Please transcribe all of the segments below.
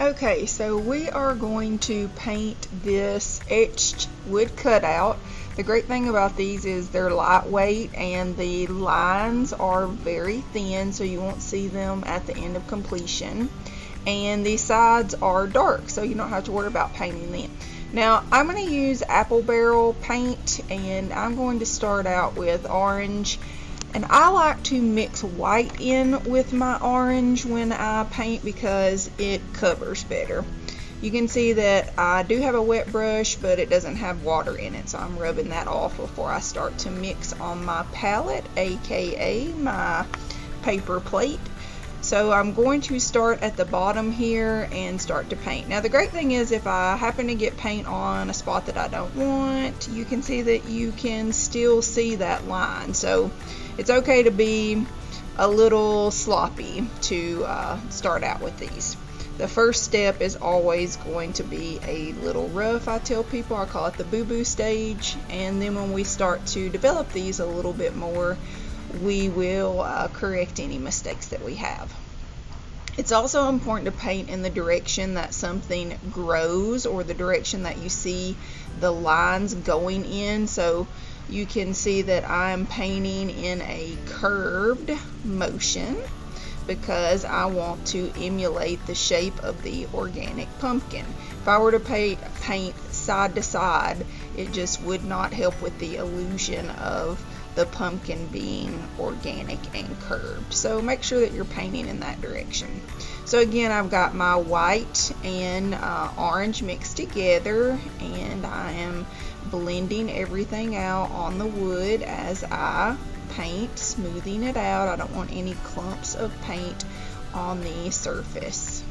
Okay, so we are going to paint this etched wood cutout. The great thing about these is they're lightweight and the lines are very thin, so you won't see them at the end of completion. And the sides are dark, so you don't have to worry about painting them. Now, I'm going to use apple barrel paint, and I'm going to start out with orange. And I like to mix white in with my orange when I paint because it covers better. You can see that I do have a wet brush, but it doesn't have water in it, so I'm rubbing that off before I start to mix on my palette, aka my paper plate. So I'm going to start at the bottom here and start to paint. Now the great thing is if I happen to get paint on a spot that I don't want, you can see that you can still see that line. So it's okay to be a little sloppy to start out with these. The first step is always going to be a little rough. I tell people I call it the boo-boo stage, and then when we start to develop these a little bit more, we will correct any mistakes that we have. It's also important to paint in the direction that something grows or the direction that you see the lines going in. So you can see that I'm painting in a curved motion because I want to emulate the shape of the organic pumpkin. If I were to paint side to side, it just would not help with the illusion of the pumpkin being organic and curved. So make sure that you're painting in that direction. So again, I've got my white and orange mixed together, and I am blending everything out on the wood as I paint, smoothing it out. I don't want any clumps of paint on the surface.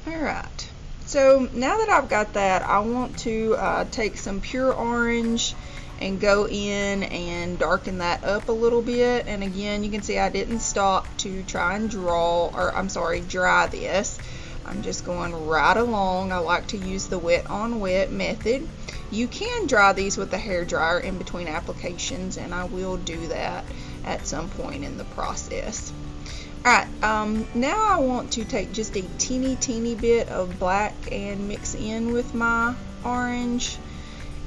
Alright, so now that I've got that, I want to take some pure orange and go in and darken that up a little bit. And again, you can see I didn't stop to try and dry this. I'm just going right along. I like to use the wet on wet method. You can dry these with a hair dryer in between applications, and I will do that at some point in the process. Alright, now I want to take just a teeny bit of black and mix in with my orange,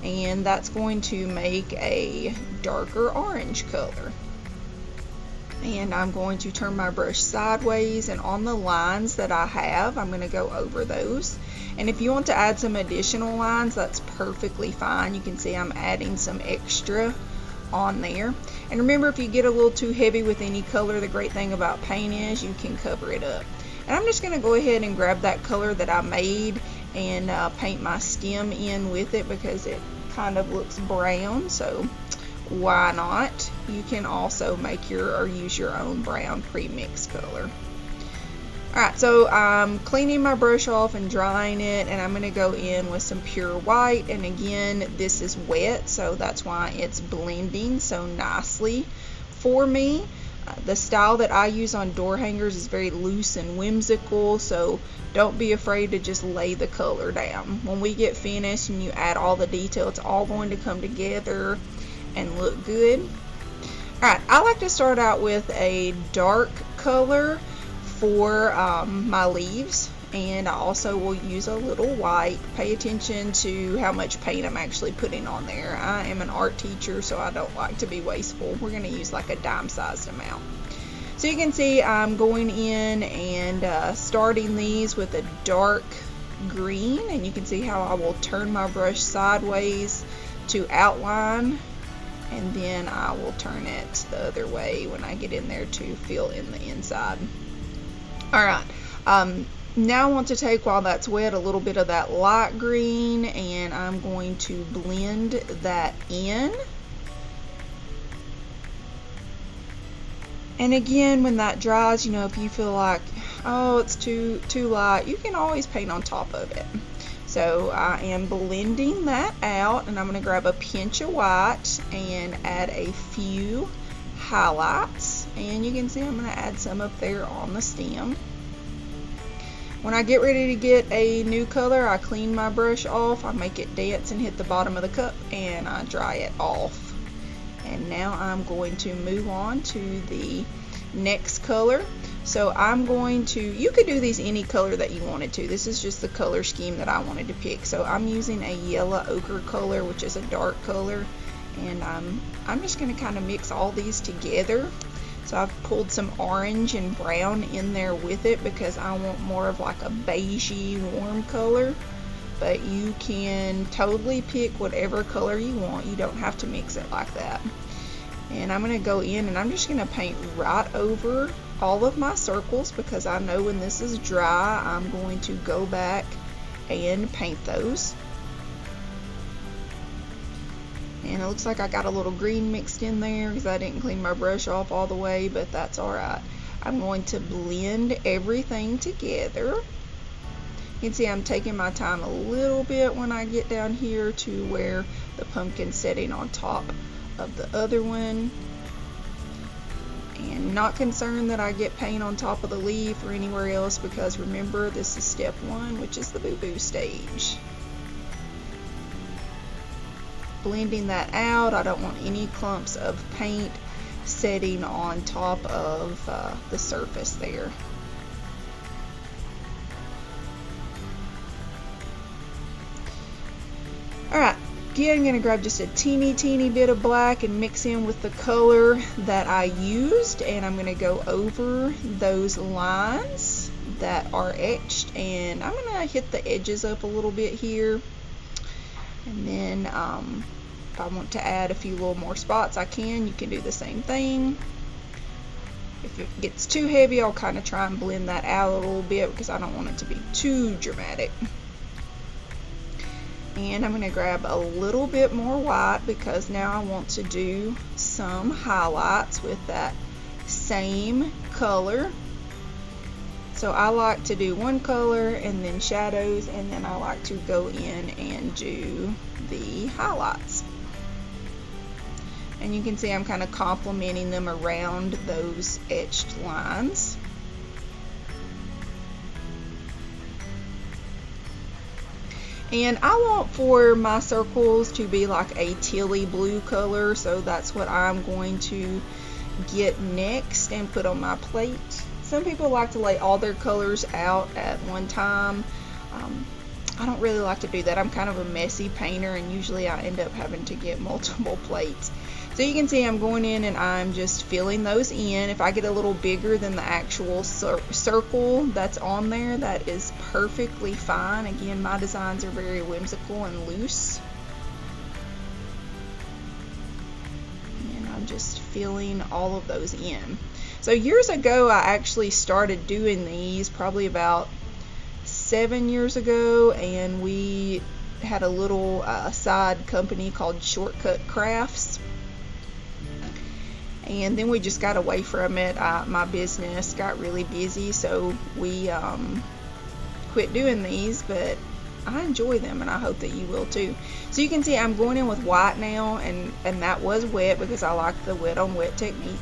and that's going to make a darker orange color. And I'm going to turn my brush sideways, and on the lines that I have, I'm going to go over those. And if you want to add some additional lines, that's perfectly fine. You can see I'm adding some extra on there. And remember, if you get a little too heavy with any color, the great thing about paint is you can cover it up. And I'm just going to go ahead and grab that color that I made and paint my stem in with it because it kind of looks brown, so why not? You can also make use your own brown pre-mixed color. Alright, so I'm cleaning my brush off and drying it, and I'm going to go in with some pure white. And again, this is wet, so that's why it's blending so nicely for me. The style that I use on door hangers is very loose and whimsical, so don't be afraid to just lay the color down. When we get finished and you add all the detail, it's all going to come together and look good. Alright, I like to start out with a dark color for my leaves, and I also will use a little white. Pay attention to how much paint I'm actually putting on there. I am an art teacher, so I don't like to be wasteful. We're going to use like a dime-sized amount. So you can see I'm going in and starting these with a dark green, and you can see how I will turn my brush sideways to outline, and then I will turn it the other way when I get in there to fill in the inside. Alright, now I want to take, while that's wet, a little bit of that light green, and I'm going to blend that in. And again, when that dries, you know, if you feel like, oh, it's too light, you can always paint on top of it. So I am blending that out, and I'm going to grab a pinch of white and add a few highlights, and you can see I'm going to add some up there on the stem. When I get ready to get a new color, I clean my brush off, I make it dance and hit the bottom of the cup, and I dry it off. And now I'm going to move on to the next color. So I'm going to, you could do these any color that you wanted to. This is just the color scheme that I wanted to pick. So I'm using a yellow ochre color, which is a dark color, and I'm just going to kind of mix all these together. So I've pulled some orange and brown in there with it because I want more of like a beigey warm color. But you can totally pick whatever color you want. You don't have to mix it like that. And I'm going to go in and I'm just going to paint right over all of my circles because I know when this is dry I'm going to go back and paint those. And it looks like I got a little green mixed in there because I didn't clean my brush off all the way, but that's alright. I'm going to blend everything together. You can see I'm taking my time a little bit when I get down here to where the pumpkin's sitting on top of the other one, and not concerned that I get paint on top of the leaf or anywhere else because remember this is step 1, which is the boo-boo stage. Blending that out, I don't want any clumps of paint setting on top of the surface there. Alright, again I'm going to grab just a teeny bit of black and mix in with the color that I used, and I'm going to go over those lines that are etched, and I'm going to hit the edges up a little bit here, and then if I want to add a few little more spots I can. You can do the same thing. If it gets too heavy I'll kind of try and blend that out a little bit because I don't want it to be too dramatic. And I'm going to grab a little bit more white because now I want to do some highlights with that same color. So I like to do one color and then shadows, and then I like to go in and do the highlights. And you can see I'm kind of complementing them around those etched lines. And I want for my circles to be like a tealy blue color, so that's what I'm going to get next and put on my plate. Some people like to lay all their colors out at one time. I don't really like to do that. I'm kind of a messy painter, and usually I end up having to get multiple plates. So you can see I'm going in and I'm just filling those in. If I get a little bigger than the actual circle that's on there, that is perfectly fine. Again, my designs are very whimsical and loose. And I'm just filling all of those in. So years ago I actually started doing these, probably about 7 years ago, and we had a little side company called Shortcut Crafts. And then we just got away from it. My business got really busy, so we quit doing these, but I enjoy them and I hope that you will too. So you can see I'm going in with white now, and that was wet because I like the wet on wet technique.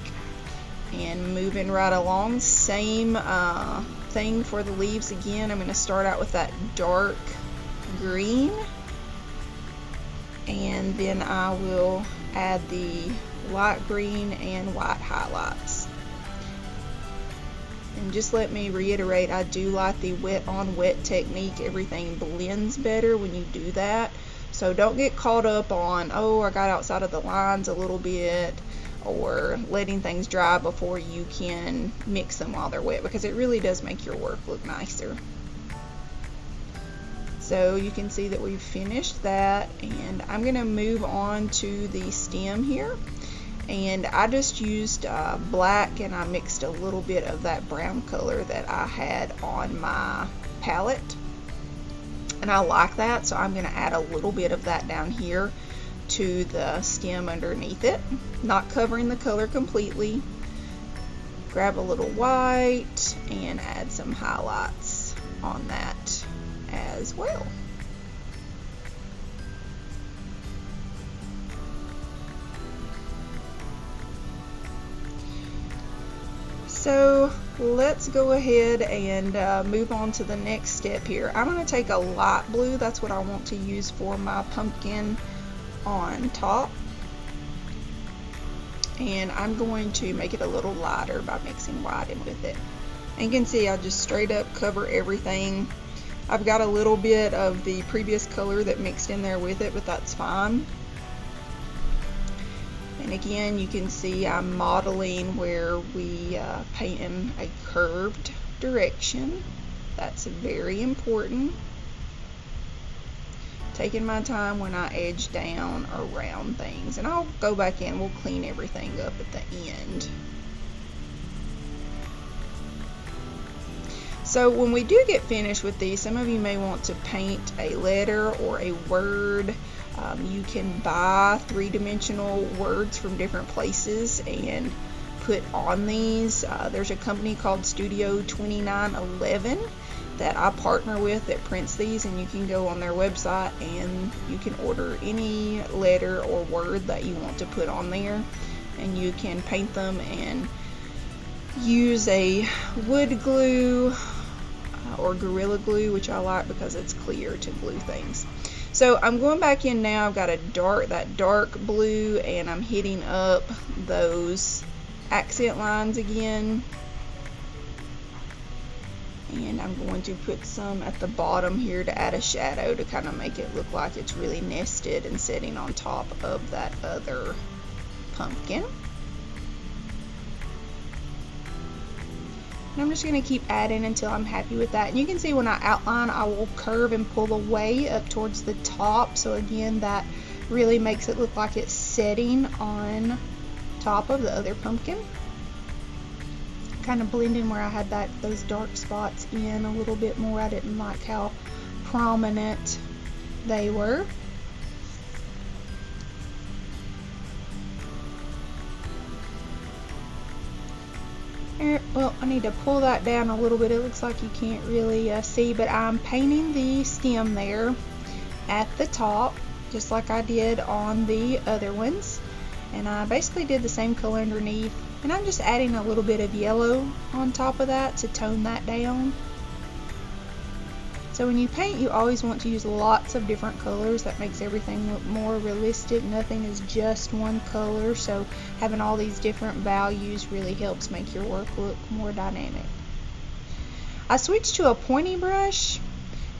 And moving right along, same thing for the leaves again. I'm going to start out with that dark green, and then I will add the light green and white highlights. And just let me reiterate, I do like the wet on wet technique. Everything blends better when you do that. So don't get caught up on, oh, I got outside of the lines a little bit, or letting things dry before you can mix them while they're wet, because it really does make your work look nicer. So you can see that we've finished that, and I'm going to move on to the stem here. And I just used black, and I mixed a little bit of that brown color that I had on my palette, and I like that, so I'm going to add a little bit of that down here to the stem underneath it, not covering the color completely. Grab a little white and add some highlights on that as well. So let's go ahead and move on to the next step here. I'm going to take a light blue. That's what I want to use for my pumpkin on top. and I'm going to make it a little lighter by mixing white in with it. And you can see I just straight up cover everything. I've got a little bit of the previous color that mixed in there with it, but that's fine. And again, you can see I'm modeling where we paint in a curved direction. That's very important. Taking my time when I edge down around things, and I'll go back in, we'll clean everything up at the end. So when we do get finished with these, some of you may want to paint a letter or a word. You can buy three-dimensional words from different places and put on these. There's a company called Studio 2911 that I partner with that prints these, and you can go on their website and you can order any letter or word that you want to put on there, and you can paint them and use a wood glue or Gorilla Glue, which I like because it's clear to glue things. So I'm going back in now. I've got that dark blue, and I'm hitting up those accent lines again. And I'm going to put some at the bottom here to add a shadow to kind of make it look like it's really nested and sitting on top of that other pumpkin. And I'm just going to keep adding until I'm happy with that. And you can see when I outline, I will curve and pull away up towards the top. So again, that really makes it look like it's setting on top of the other pumpkin. Kind of blending where I had those dark spots in a little bit more. I didn't like how prominent they were. Well, I need to pull that down a little bit. It looks like you can't really see, but I'm painting the stem there at the top, just like I did on the other ones. And I basically did the same color underneath, and I'm just adding a little bit of yellow on top of that to tone that down. So when you paint, you always want to use lots of different colors. That makes everything look more realistic. Nothing is just one color, so having all these different values really helps make your work look more dynamic. I switched to a pointy brush,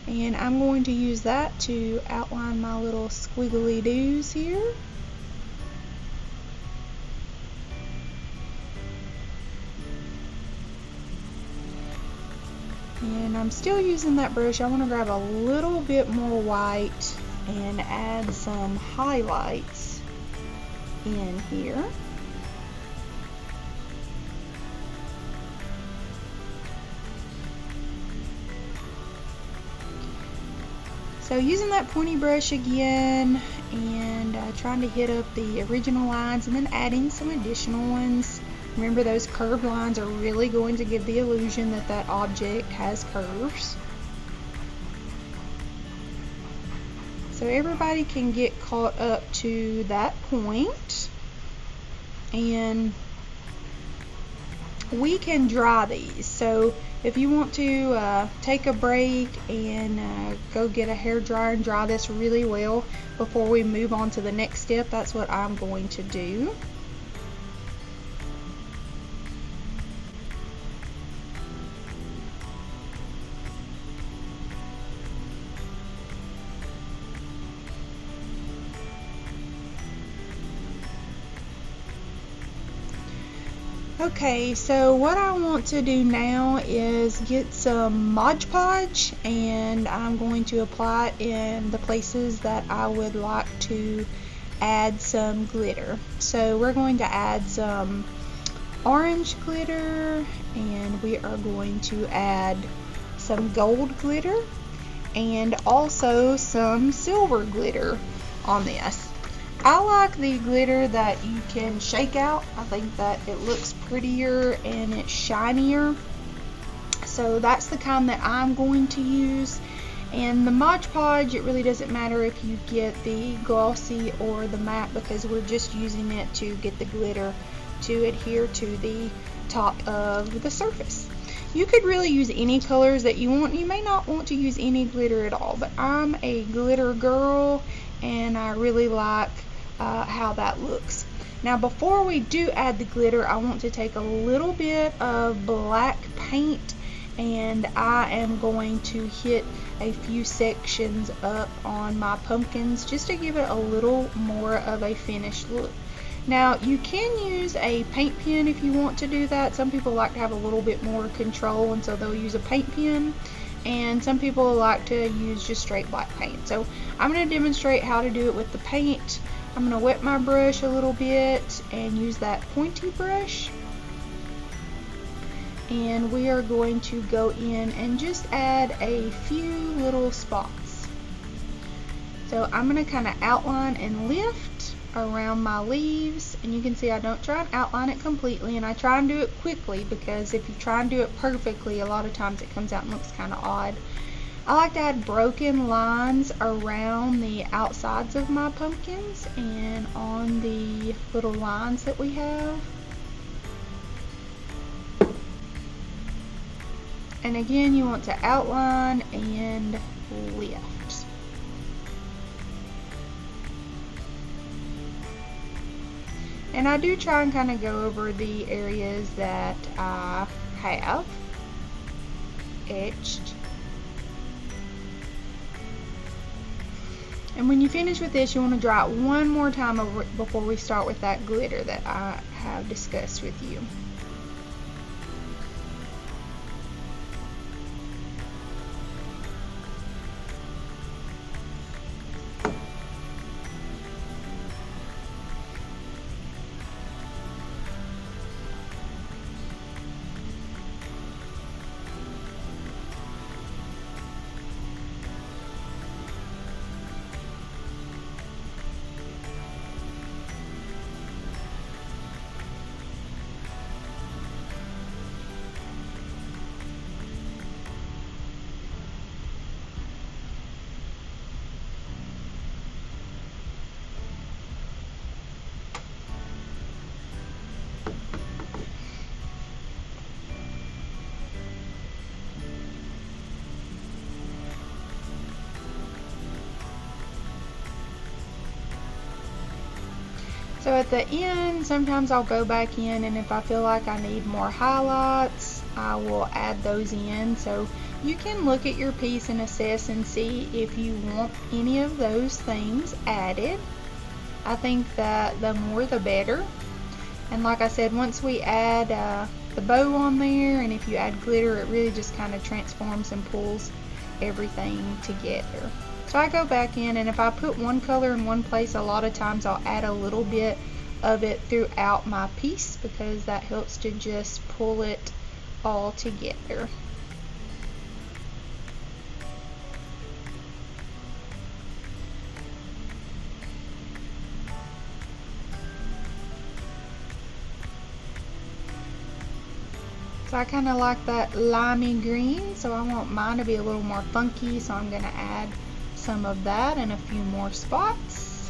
and I'm going to use that to outline my little squiggly doos here. And I'm still using that brush. I want to grab a little bit more white and add some highlights in here. So using that pointy brush again, and trying to hit up the original lines and then adding some additional ones. Remember, those curved lines are really going to give the illusion that that object has curves. So everybody can get caught up to that point, and we can dry these. So if you want to take a break and go get a hair dryer and dry this really well before we move on to the next step, that's what I'm going to do. Okay, so what I want to do now is get some Mod Podge, and I'm going to apply it in the places that I would like to add some glitter. So we're going to add some orange glitter, and we are going to add some gold glitter and also some silver glitter on this. I like the glitter that you can shake out. I think that it looks prettier and it's shinier. So that's the kind that I'm going to use. And the Mod Podge, it really doesn't matter if you get the glossy or the matte, because we're just using it to get the glitter to adhere to the top of the surface. You could really use any colors that you want. You may not want to use any glitter at all, but I'm a glitter girl and I really like how that looks. Now before we do add the glitter, I want to take a little bit of black paint and I am going to hit a few sections up on my pumpkins just to give it a little more of a finished look. Now you can use a paint pen if you want to do that. Some people like to have a little bit more control, and so they'll use a paint pen, and some people like to use just straight black paint. So I'm going to demonstrate how to do it with the paint. I'm going to wet my brush a little bit and use that pointy brush, and we are going to go in and just add a few little spots. So I'm going to kind of outline and lift around my leaves, and you can see I don't try and outline it completely, and I try and do it quickly because if you try and do it perfectly, a lot of times it comes out and looks kind of odd. I like to add broken lines around the outsides of my pumpkins and on the little lines that we have. And again, you want to outline and lift. And I do try and kind of go over the areas that I have etched. And when you finish with this, you want to dry it one more time over before we start with that glitter that I have discussed with you. So at the end, sometimes I'll go back in, and if I feel like I need more highlights, I will add those in. So you can look at your piece and assess and see if you want any of those things added. I think that the more the better. And like I said, once we add the bow on there, and if you add glitter, it really just kind of transforms and pulls everything together. So I go back in, and if I put one color in one place, a lot of times I'll add a little bit of it throughout my piece because that helps to just pull it all together. So I kind of like that limey green, so I want mine to be a little more funky, so I'm going to add some of that and a few more spots.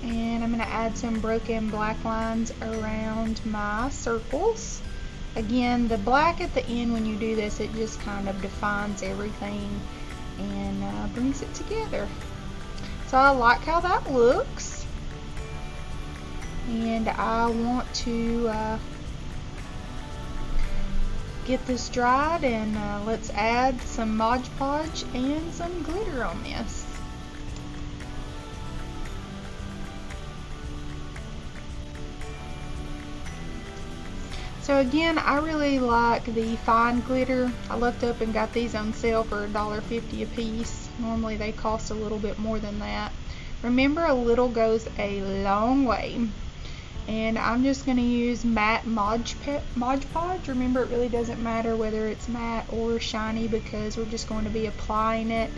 And I'm going to add some broken black lines around my circles. Again, the black at the end, when you do this, it just kind of defines everything and brings it together. So I like how that looks, and I want to get this dried, and let's add some Mod Podge and some glitter on this. So again, I really like the fine glitter. I looked up and got these on sale for $1.50 a piece. Normally they cost a little bit more than that. Remember, a little goes a long way. And I'm just going to use matte Mod Podge. Remember, it really doesn't matter whether it's matte or shiny because we're just going to be applying it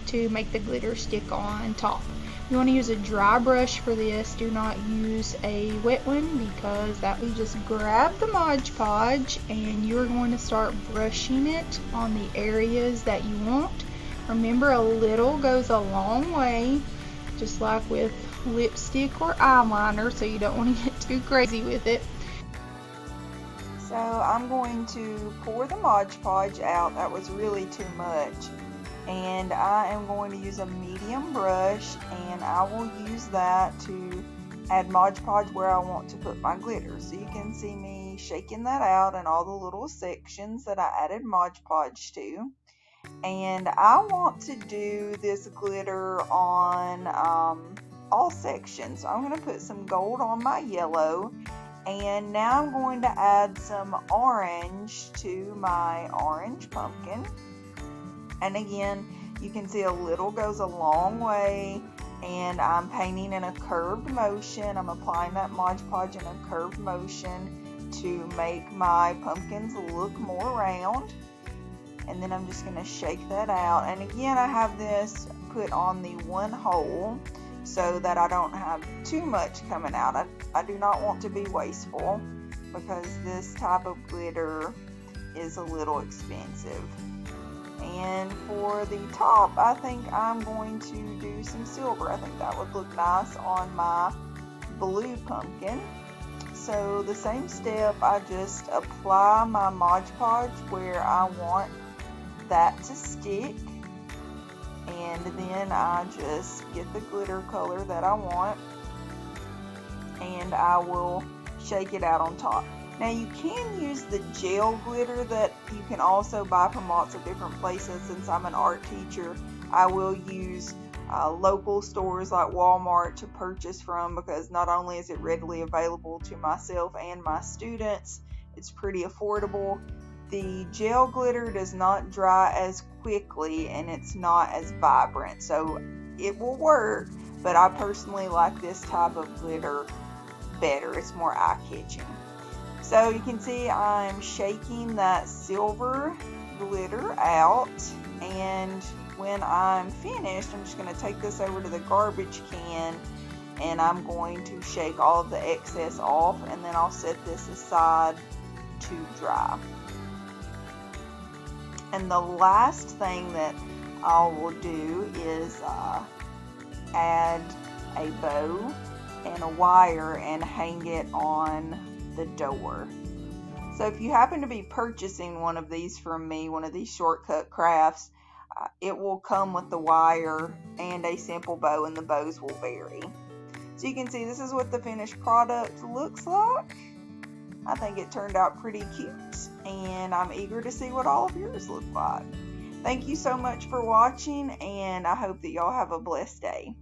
to make the glitter stick on top. You want to use a dry brush for this. Do not use a wet one because that will just grab the Mod Podge and you're going to start brushing it on the areas that you want. Remember, a little goes a long way, just like with lipstick or eyeliner, so you don't want to get too crazy with it. So I'm going to pour the Mod Podge out. That was really too much. And I am going to use a medium brush, and I will use that to add Mod Podge where I want to put my glitter. So you can see me shaking that out in all the little sections that I added Mod Podge to. And I want to do this glitter on all sections. So I'm going to put some gold on my yellow, and now I'm going to add some orange to my orange pumpkin. And again, you can see a little goes a long way, and I'm painting in a curved motion. I'm applying that Mod Podge in a curved motion to make my pumpkins look more round. And then I'm just going to shake that out. And again, I have this put on the one hole so that I don't have too much coming out. I do not want to be wasteful because this type of glitter is a little expensive. And for the top, I think I'm going to do some silver. I think that would look nice on my blue pumpkin. So the same step, I just apply my Mod Podge where I want that to stick, and then I just get the glitter color that I want, and I will shake it out on top. Now you can use the gel glitter that you can also buy from lots of different places. Since I'm an art teacher, I will use local stores like Walmart to purchase from, because not only is it readily available to myself and my students, it's pretty affordable. The gel glitter does not dry as quickly, and it's not as vibrant, so it will work, but I personally like this type of glitter better. It's more eye-catching. So you can see I'm shaking that silver glitter out, and when I'm finished, I'm just going to take this over to the garbage can, and I'm going to shake all of the excess off, and then I'll set this aside to dry. And the last thing that I will do is add a bow and a wire and hang it on the door. So if you happen to be purchasing one of these from me, one of these shortcut crafts, it will come with the wire and a simple bow, and the bows will vary. So you can see this is what the finished product looks like. I think it turned out pretty cute, and I'm eager to see what all of yours look like. Thank you so much for watching, and I hope that y'all have a blessed day.